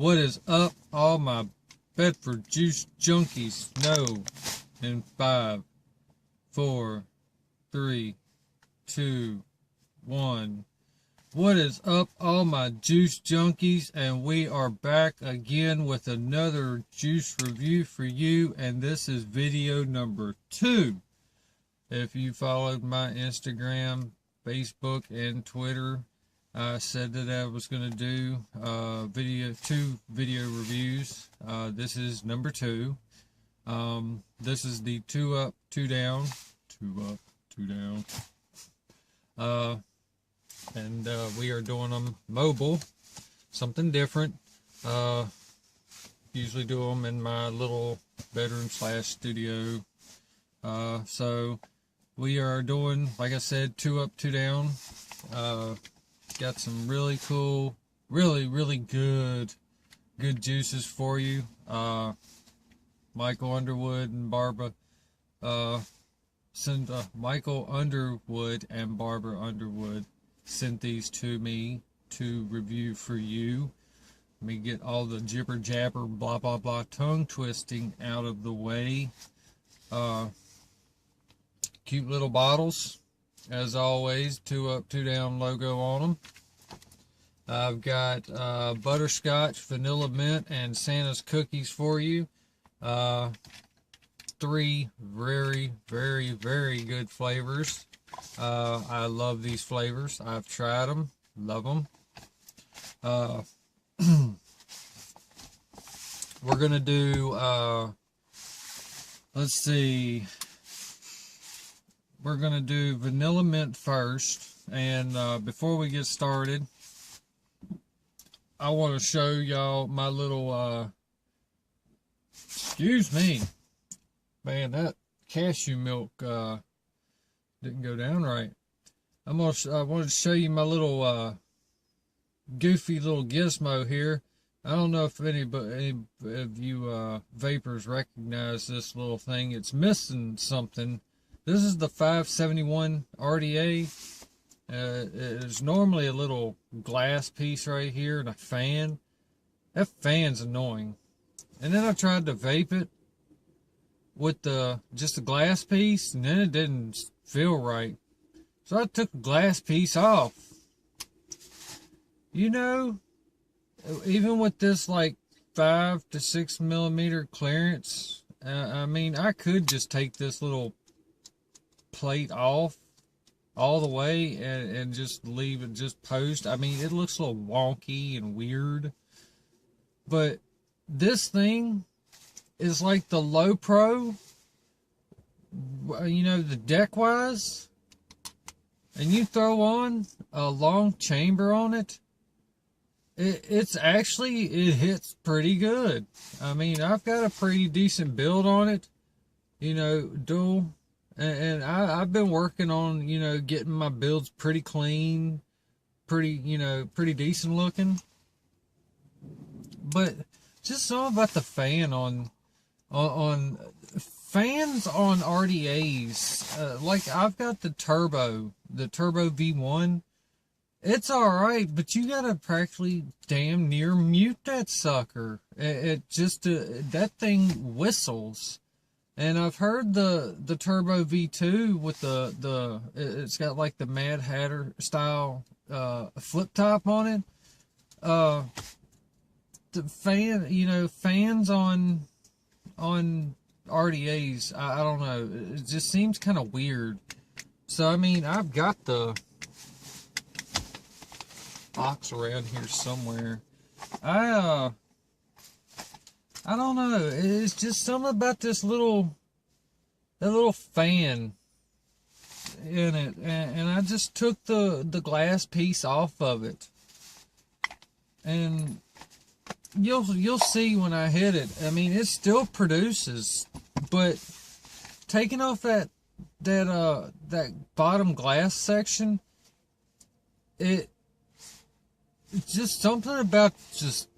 What is up, all my Bedford juice junkies? No. In 5, 4, 3, 2, 1. What is up, all my juice junkies? And we are back again with another juice review for you. And this is video number 2. If you followed my Instagram, Facebook, and Twitter, I said that I was going to do two video reviews. This is number 2. This is the 2 up, 2 down. 2 up, 2 down. And we are doing them mobile, something different. Usually do them in my little bedroom / studio. So we are doing, like I said, 2 up, 2 down. Got some really cool, really good juices for you. Michael Underwood and Barbara Michael Underwood and Barbara Underwood sent these to me to review for you. Let me get all the jibber jabber blah blah blah tongue twisting out of the way. Cute little bottles, as always. 2 up, 2 down logo on them. I've got butterscotch, vanilla mint, and Santa's cookies for you. 3 very good flavors. I love these flavors. I've tried them, love them. We're gonna do let's see, we're gonna do vanilla mint first. And before we get started, I want to show y'all my little excuse me, man, that cashew milk didn't go down right. I wanted to show you my little goofy little gizmo here. I don't know if any of you vapors recognize this little thing. It's missing something. This is the 571 RDA. It's normally a little glass piece right here and a fan. That fan's annoying. And then I tried to vape it with just a glass piece, and then it didn't feel right. So I took the glass piece off. You know, even with this like 5 to 6 millimeter clearance, I mean, I could just take this little plate off all the way and just leave it just post. I mean, it looks a little wonky and weird, but this thing is like the low pro, you know, the deck wise, and you throw on a long chamber on it, it hits pretty good. I mean, I've got a pretty decent build on it, you know, dual. And I've been working on, you know, getting my builds pretty clean, pretty decent looking. But just something about the fan on fans on RDAs. Like I've got the Turbo V1. It's alright, but you gotta practically damn near mute that sucker. It just, that thing whistles. And I've heard the Turbo V2 with it's got like the Mad Hatter style flip top on it. The fan, you know, fans on RDAs, I don't know, it just seems kind of weird. So I mean, I've got the box around here somewhere. I don't know. It's just something about that little fan in it, and I just took the glass piece off of it, and you'll see when I hit it. I mean, it still produces, but taking off that bottom glass section, it's just something about just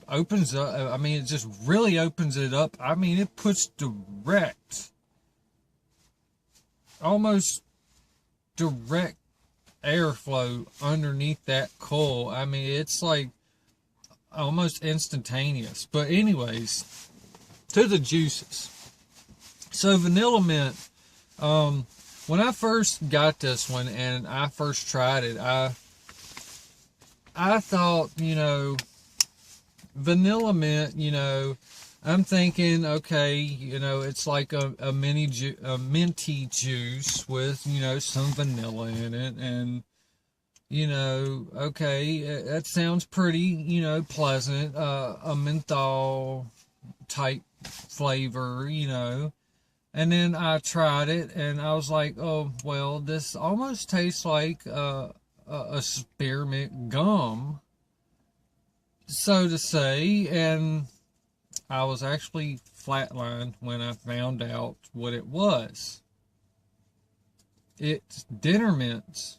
opens up. I mean, it just really opens it up. I mean, it puts almost direct airflow underneath that coil. I mean, it's like almost instantaneous. But anyways, to the juices. So vanilla mint, when I first got this one and I first tried it, I thought, you know, vanilla mint, you know, I'm thinking, okay, you know, it's like a minty juice with, you know, some vanilla in it, and, you know, okay, that sounds pretty, you know, pleasant, a menthol type flavor, you know. And then I tried it, and I was like, oh, well, this almost tastes like a spearmint gum, so to say. And I was actually flatlined when I found out what it was. It's dinner mints.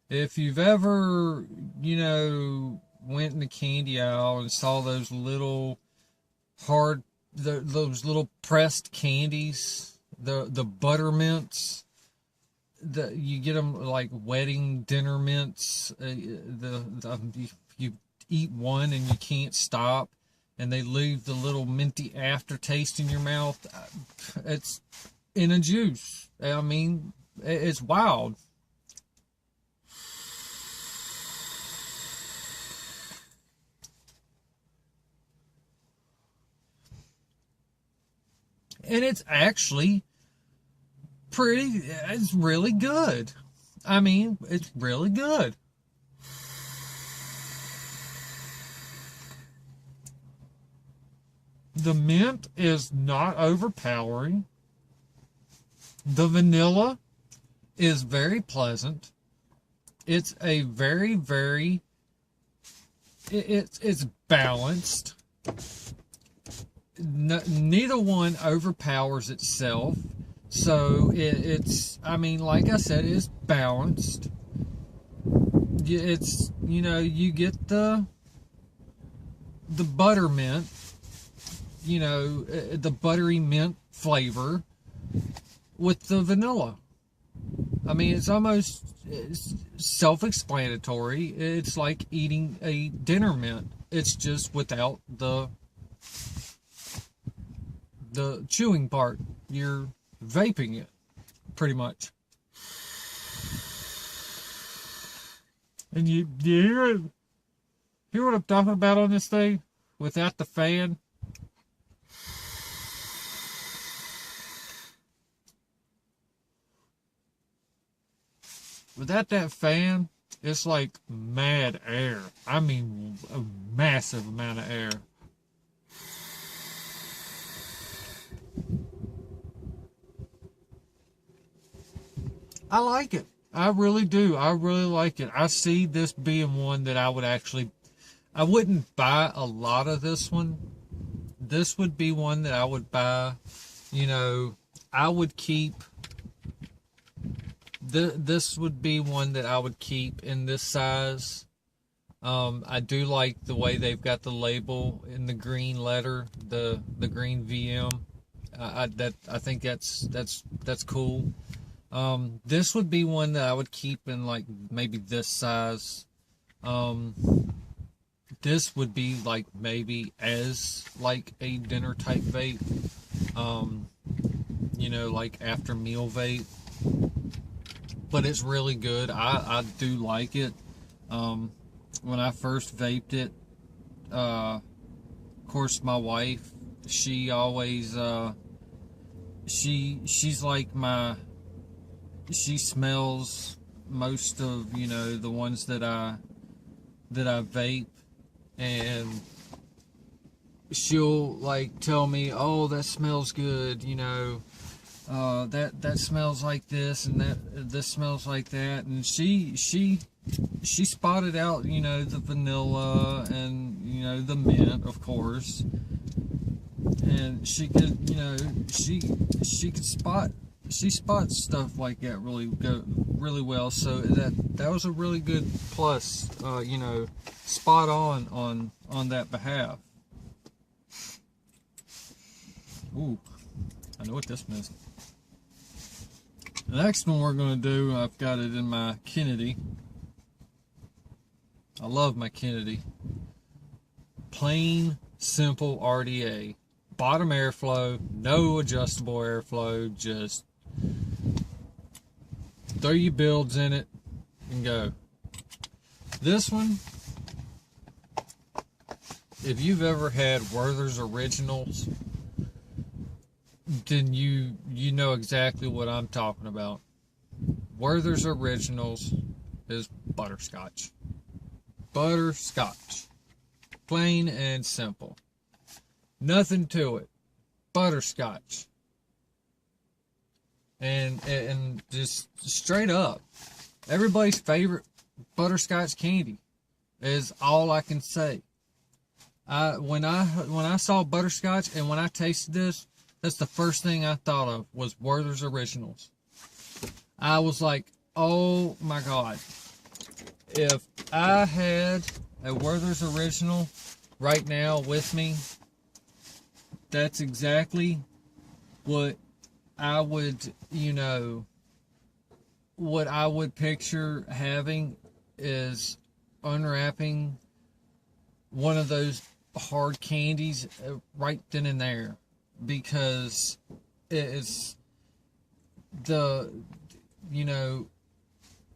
If you've ever, you know, went in the candy aisle and saw those little hard, those little pressed candies, the butter mints, you get them like wedding dinner mints. You eat one and you can't stop, and they leave the little minty aftertaste in your mouth. It's in a juice. I mean, it's wild. And it's actually it's really good. I mean, it's really good. The mint is not overpowering. The vanilla is very pleasant. It's a very, it's balanced. Neither one overpowers itself, so it's, I mean, like I said, it's balanced. It's, you know, you get the buttermint, you know, the buttery mint flavor with the vanilla. I mean, it's self-explanatory. It's like eating a dinner mint. It's just without the chewing part. You're vaping it, pretty much. And you hear what I'm talking about on this thing? Without the fan? Without that fan, it's like mad air. I mean, a massive amount of air. I like it. I really do. I really like it. I see this being one that I wouldn't buy a lot of this one. This would be one that I would buy, you know, I would keep. This would be one that I would keep in this size. I do like the way they've got the label in the green letter, the green VM. I think that's cool. This would be one that I would keep in like maybe this size. This would be like maybe as like a dinner type vape. You know, like after meal vape. But it's really good. I do like it. When I first vaped it, of course my wife, she always she's like she smells most of, you know, the ones that I vape, and she'll like tell me, oh, that smells good, you know, that smells like this, and this smells like that. And she spotted out, you know, the vanilla and, you know, the mint, of course, and she could, you know, she could she spots stuff like that really well. So that was a really good plus, you know, spot on that behalf. Ooh, I know what this means. The next one we're going to do, I've got it in my Kennedy. I love my Kennedy. Plain, simple RDA. Bottom airflow, no adjustable airflow, just throw your builds in it and go. This one, if you've ever had Werther's Originals, then you know exactly what I'm talking about. Werther's Originals is butterscotch. Butterscotch. Plain and simple. Nothing to it. Butterscotch. And just straight up, everybody's favorite butterscotch candy is all I can say. When I saw butterscotch and when I tasted this, that's the first thing I thought of was Werther's Originals. I was like, oh my God. If I had a Werther's Original right now with me, that's exactly what I would, what I would picture having is unwrapping one of those hard candies right then and there, because it's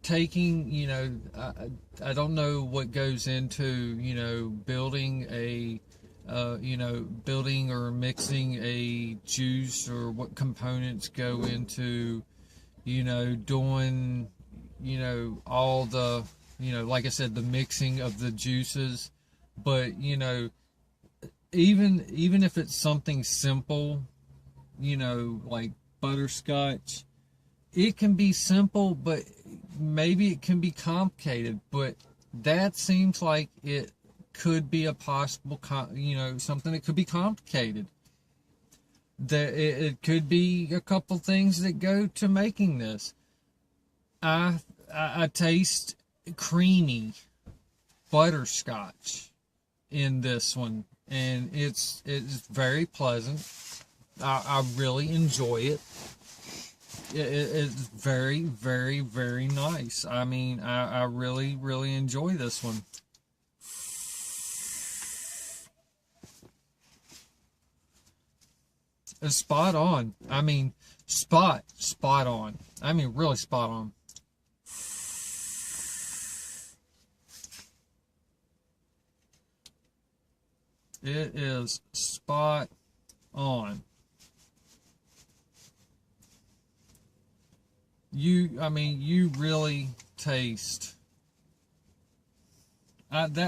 taking, I don't know what goes into, building a, building or mixing a juice, or what components go into, doing, all the, like I said, the mixing of the juices. But, even if it's something simple, like butterscotch, it can be simple, but maybe it can be complicated. But that seems like it could be a possible, something that could be complicated. That it could be a couple things that go to making this. I taste creamy butterscotch in this one, and it's very pleasant. I really enjoy it. It's very, very, very nice. I mean, I really, really enjoy this one. It's spot on. I mean, spot on. I mean, really spot on. It is spot on. You really taste and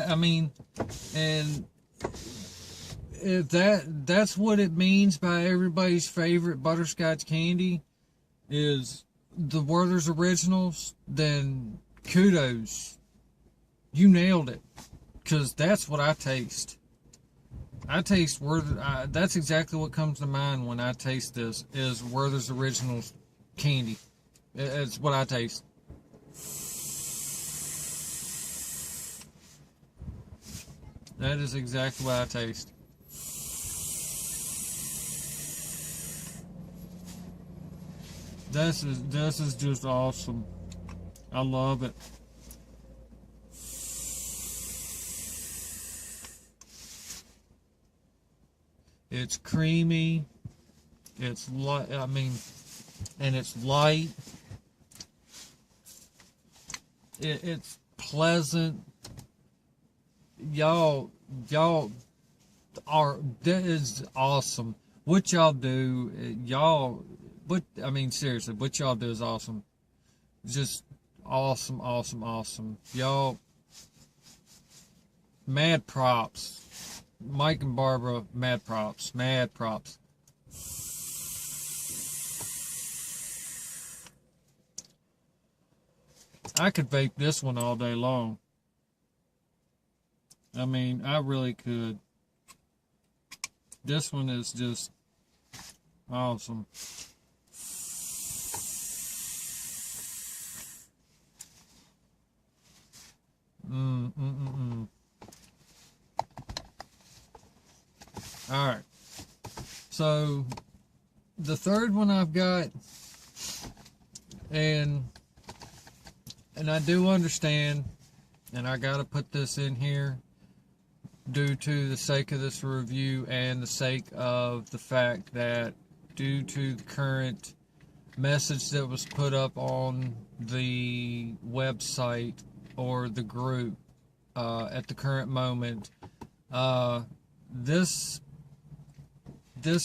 if that's what it means by everybody's favorite butterscotch candy is the Werther's Originals, then kudos. You nailed it, because that's what I taste. I taste Werther. That's exactly what comes to mind when I taste this is Werther's Originals candy. It's what I taste. That is exactly what I taste. This is just awesome. I love it. It's creamy. It's light. And it's light. It's pleasant. Y'all are. That is awesome. What y'all do, seriously, what y'all do is awesome. Just awesome, awesome, awesome. Y'all, mad props. Mike and Barbara, mad props. Mad props. I could vape this one all day long. I mean, I really could. This one is just awesome. All right. So the third one I've got, And I do understand, and I gotta put this in here due to the sake of this review and the sake of the fact that due to the current message that was put up on the website or the group at the current moment, this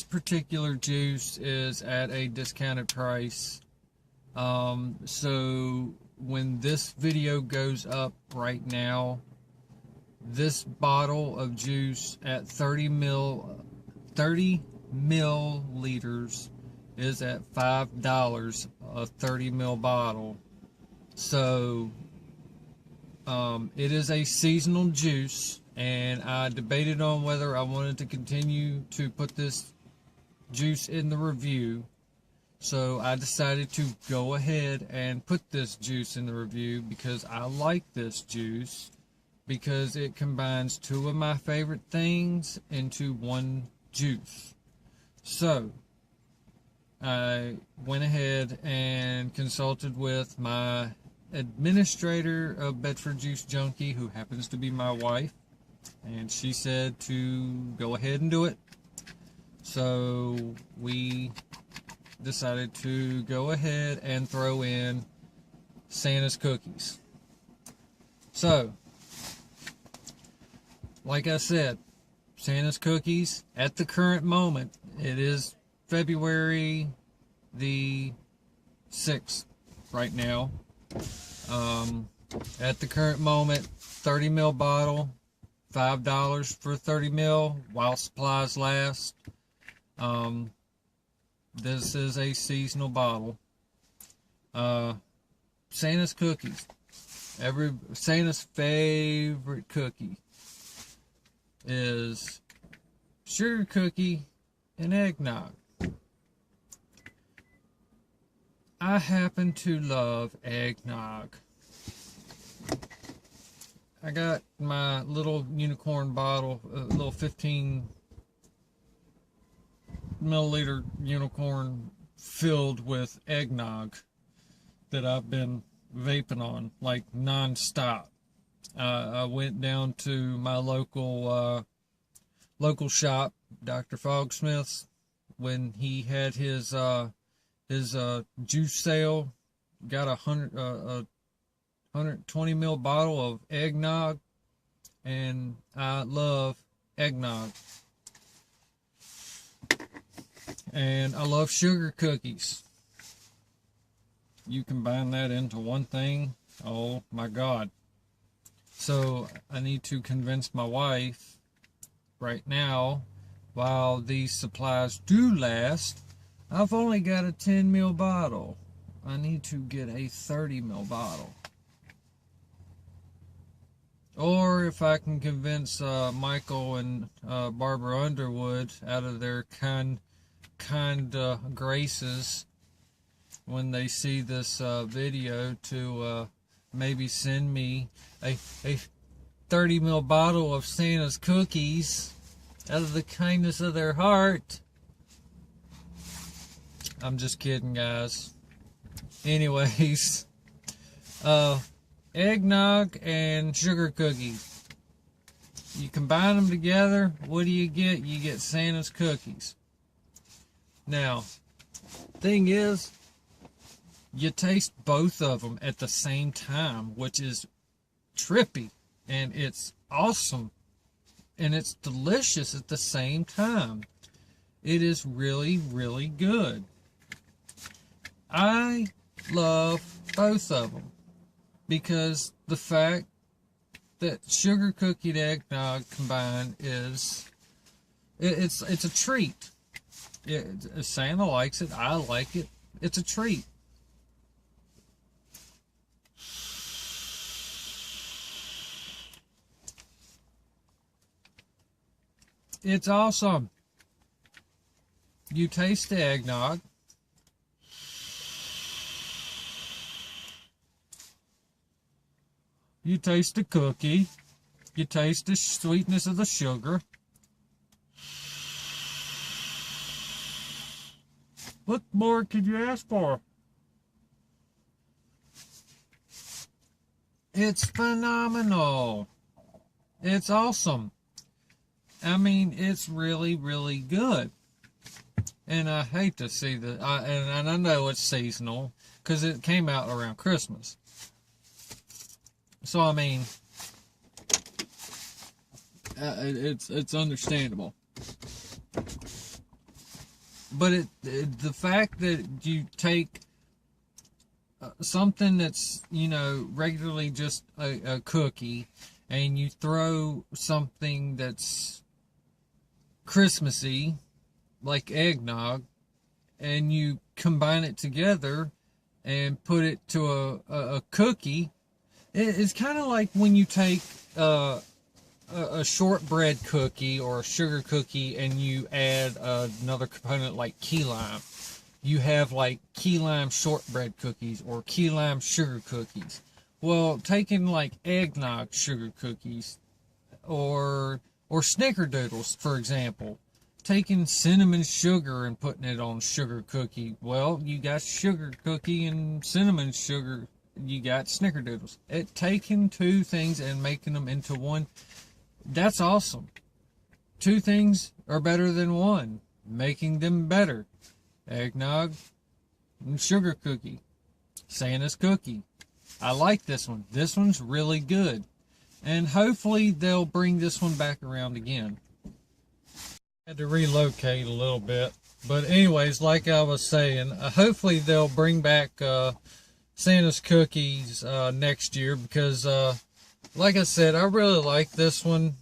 particular juice is at a discounted price. So when this video goes up right now, this bottle of juice at 30 milliliters is at $5 a 30 ml bottle. So it is a seasonal juice, and I debated on whether I wanted to continue to put this juice in the review. So I decided to go ahead and put this juice in the review because I like this juice, because it combines two of my favorite things into one juice. So I went ahead and consulted with my administrator of Bedford Juice Junkie, who happens to be my wife, and she said to go ahead and do it. So we decided to go ahead and throw in Santa's Cookies. So, like I said, Santa's Cookies, at the current moment, it is February the 6th right now. At the current moment, 30 ml bottle, $5 for 30 ml while supplies last. This is a seasonal bottle. Santa's Cookies. Santa's favorite cookie is sugar cookie and eggnog. I happen to love eggnog. I got my little unicorn bottle, a little 15 milliliter unicorn filled with eggnog that I've been vaping on like non-stop. I went down to my local shop, Dr. Fogsmith's, when he had his juice sale. Got a 120 ml bottle of eggnog, and I love eggnog. And I love sugar cookies. You combine that into one thing, oh my God. So I need to convince my wife right now, while these supplies do last. I've only got a 10 ml bottle. I need to get a 30 ml bottle. Or if I can convince Michael and Barbara Underwood, out of their kind graces, when they see this video, to maybe send me a 30 ml bottle of Santa's Cookies out of the kindness of their heart. I'm just kidding, guys. Anyways, eggnog and sugar cookies. You combine them together, what do you get? You get Santa's Cookies. Now, thing is, you taste both of them at the same time, which is trippy, and it's awesome, and it's delicious at the same time. It is really, really good. I love both of them because the fact that sugar cookie and eggnog combined is, it's a treat. Santa likes it. I like it. It's a treat. It's awesome. You taste the eggnog. You taste the cookie. You taste the sweetness of the sugar. What more could you ask for? It's phenomenal. It's awesome. I mean, it's really, really good. And I hate to see that. And I know it's seasonal because it came out around Christmas. So I mean, it's understandable. But the fact that you take something that's, you know, regularly just a cookie, and you throw something that's Christmassy, like eggnog, and you combine it together and put it to a cookie, it's kind of like when you take a shortbread cookie or a sugar cookie and you add another component like key lime. You have like key lime shortbread cookies or key lime sugar cookies. Well, taking like eggnog sugar cookies or snickerdoodles, for example, taking cinnamon sugar and putting it on sugar cookie. Well, you got sugar cookie and cinnamon sugar. You got snickerdoodles. Taking two things and making them into one, that's awesome. Two things are better than one. Making them better. Eggnog and sugar cookie. Santa's cookie. I like this one. This one's really good. And hopefully they'll bring this one back around again. Had to relocate a little bit. But anyways, like I was saying, hopefully they'll bring back Santa's cookies next year, because like I said, I really like this one.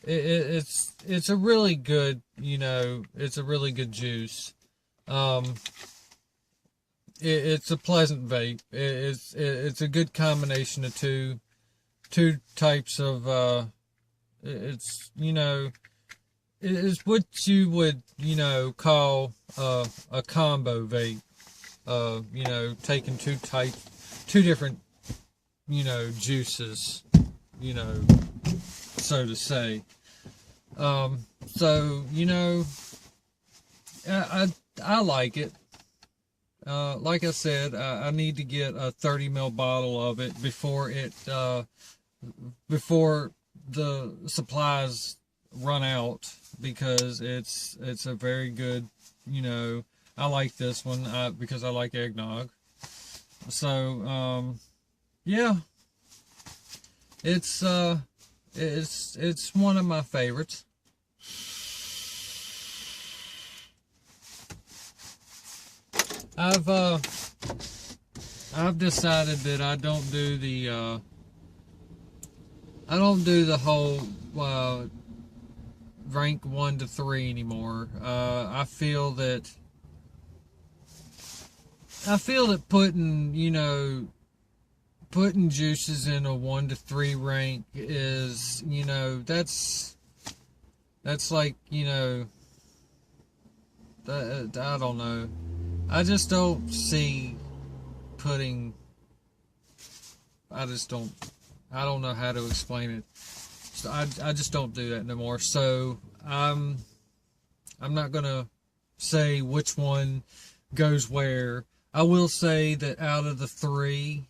It's a really good, you know, it's a really good juice. It's a pleasant vape. It's a good combination of two types of it's, you know, it's what you would, you know, call a combo vape. You know, taking two different, you know, juices, you know, so to say. So, you know, I like it. Like I said, I need to get a 30 ml bottle of it before the supplies run out, because it's a very good, you know, I like this one because I like eggnog. So, yeah, it's one of my favorites. I've decided that I don't do the whole rank 1 to 3 anymore. I feel that putting, you know, putting juices in a 1 to 3 rank is, you know, that's like, you know, I don't know. I just don't see putting, I don't know how to explain it. So I just don't do that no more. So I'm not gonna say which one goes where. I will say that out of the 3,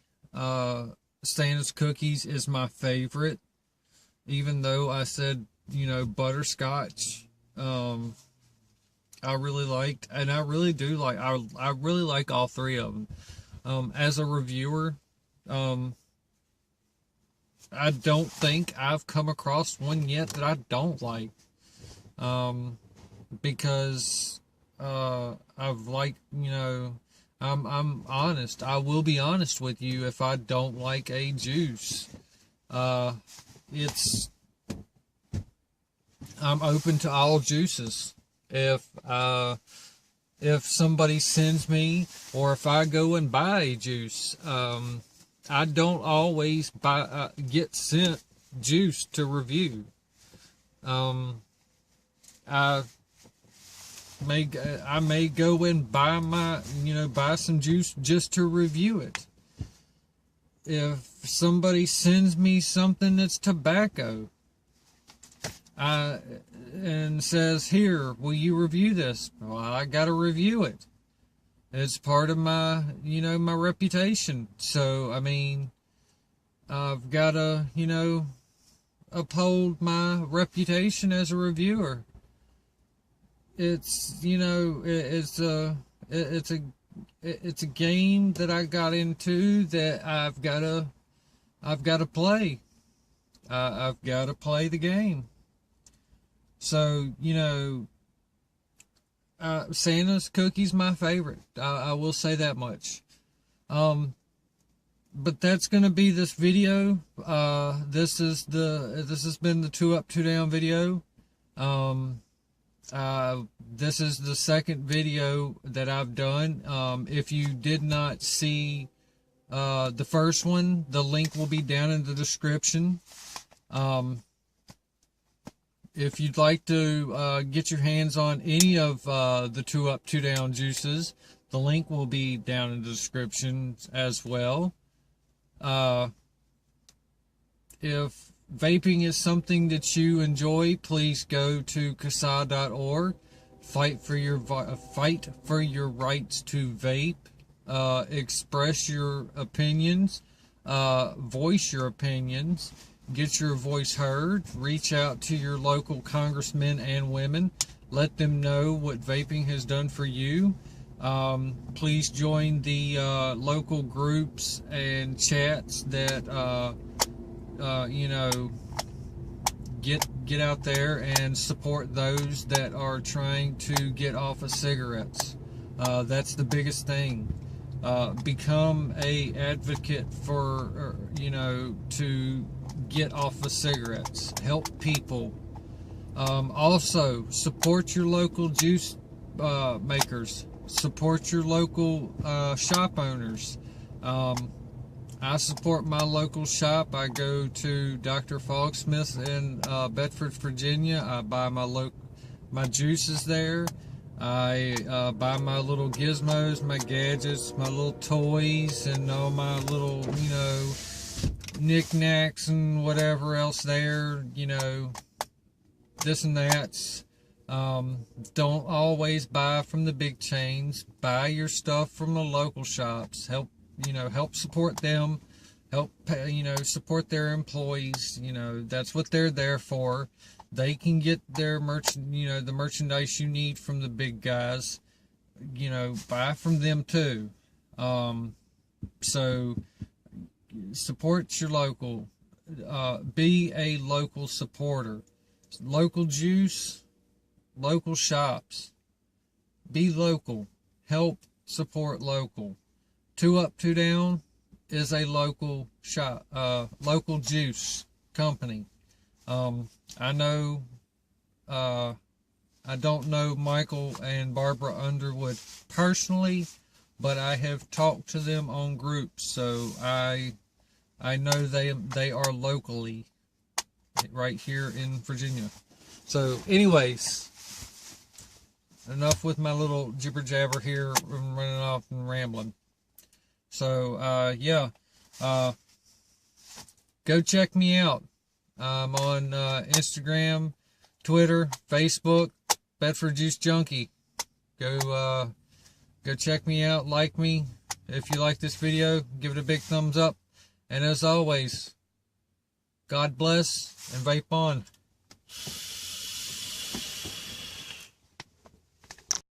Santa's Cookies is my favorite. Even though I said, you know, butterscotch, I really liked, and I really do like, I really like all 3 of them. As a reviewer, I don't think I've come across one yet that I don't like. Because I've liked, you know, I'm honest. I will be honest with you if I don't like a juice. I'm open to all juices. If somebody sends me, or if I go and buy a juice, I don't always get sent juice to review. I may go and buy some juice just to review it. If somebody sends me something that's tobacco, and says, "Here, will you review this?" Well, I got to review it. It's part of my, you know, my reputation. So, I mean, I've got to, you know, uphold my reputation as a reviewer. It's, you know, it's a game that I got into that I've got to play. I've got to play the game. So, you know, Santa's cookies my favorite. I will say that much. But that's gonna be this video. This has been the 2 Up 2 Down video. This is the second video that I've done. If you did not see the first one, the link will be down in the description. If you'd like to get your hands on any of the 2 Up 2 Down juices, the link will be down in the description as well. If vaping is something that you enjoy, please go to CASA.org. Fight for your rights to vape. Express your opinions. Voice your opinions. Get your voice heard. Reach out to your local congressmen and women. Let them know what vaping has done for you. Please join the local groups and chats that you know, get out there and support those that are trying to get off of cigarettes. That's the biggest thing. Become a advocate for, you know, to get off of cigarettes. Help people. Also, support your local juice makers. Support your local shop owners. I support my local shop. I go to Dr. Fogsmith in Bedford, Virginia. I buy my juices there. I buy my little gizmos, my gadgets, my little toys, and all my little, you know, knickknacks and whatever else there, you know, this and that's. Don't always buy from the big chains. Buy your stuff from the local shops. Help support them. Help, you know, support their employees. You know, that's what they're there for. They can get their the merchandise you need from the big guys. You know, buy from them too. So support your local. Be a local supporter. Local juice, local shops. Be local. Help support local. 2 Up 2 Down is a local shop, local juice company. I know, I don't know Michael and Barbara Underwood personally, but I have talked to them on groups, so I know they are locally right here in Virginia. So anyways, enough with my little jibber jabber here, running off and rambling. So yeah, go check me out. I'm on Instagram, Twitter, Facebook, Bedford Juice Junkie. Go check me out, like me. If you like this video, give it a big thumbs up. And as always, God bless and vape on.